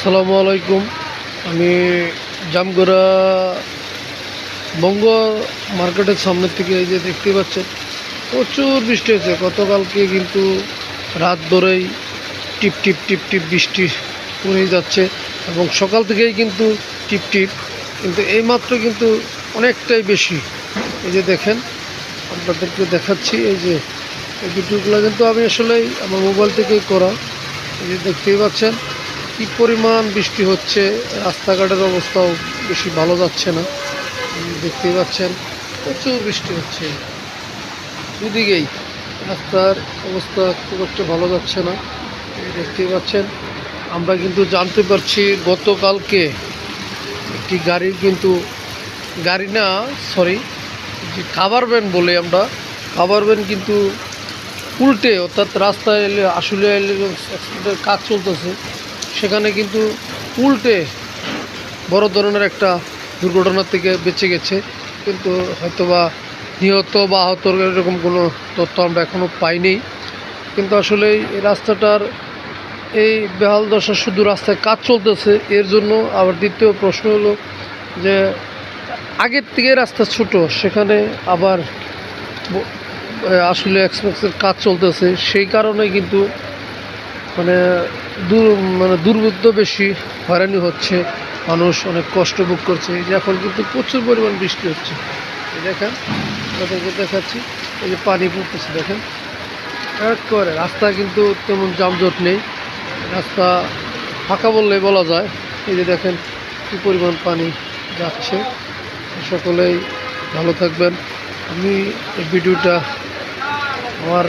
আসসালামু আলাইকুম। আমি জামগড়া বঙ্গ মার্কেটের সামনের থেকে এই যে দেখতে পাচ্ছেন প্রচুর বৃষ্টি হয়েছে। গতকালকে কিন্তু রাত ধরেই টিপ টিপ টিপ টিপ বৃষ্টি পড়েই যাচ্ছে এবং সকাল থেকেই কিন্তু টিপ টিপ, কিন্তু এইমাত্র কিন্তু অনেকটাই বেশি। এই যে দেখেন, আপনাদেরকে দেখাচ্ছি। এই যে এই ভিডিওগুলো কিন্তু আমি আসলেই আমার মোবাইল থেকেই করা। এই যে দেখতেই পাচ্ছেন কী পরিমাণ বৃষ্টি হচ্ছে। রাস্তাঘাটের অবস্থাও বেশি ভালো যাচ্ছে না। দেখতেই পাচ্ছেন প্রচুর বৃষ্টি হচ্ছে দুদিকেই। রাস্তার অবস্থা খুব একটা ভালো যাচ্ছে না। দেখতেই পাচ্ছেন, আমরা কিন্তু জানতে পারছি গতকালকে একটি গাড়ি না, সরি, যে খাবার ভ্যান বলে আমরা, খাবার ভ্যান কিন্তু উল্টে, অর্থাৎ রাস্তায় এলে আসলে অ্যাক্সিডেন্টের কাজ চলতেছে, সেখানে কিন্তু উল্টে বড় ধরনের একটা দুর্ঘটনার থেকে বেঁচে গেছে। কিন্তু হয়তোবা নিহত বা আহত এরকম কোনো তথ্য আমরা এখনও পাইনি। কিন্তু আসলে এই রাস্তাটার এই বেহাল দশা, শুধু রাস্তায় কাজ চলতেছে এর জন্য। আবার দ্বিতীয় প্রশ্ন হলো যে আগের থেকে রাস্তা ছোট, সেখানে আবার আসলে এক্সপ্রেসের কাজ চলতেছে, সেই কারণে কিন্তু মানে দুর্ভোগ বেশি, হয়রানি হচ্ছে, মানুষ অনেক কষ্ট ভোগ করছে। এই যে এখন কিন্তু প্রচুর পরিমাণ বৃষ্টি হচ্ছে। এই দেখেন, আপনাদেরকে দেখাচ্ছি, এই যে পানি পড়তেছে দেখেন একেবারে। রাস্তা কিন্তু তেমন যানজট নেই, রাস্তা ফাঁকা বললেই বলা যায়। এই যে দেখেন কী পরিমাণ পানি যাচ্ছে। সকলেই ভালো থাকবেন। আমি এই ভিডিওটা আমার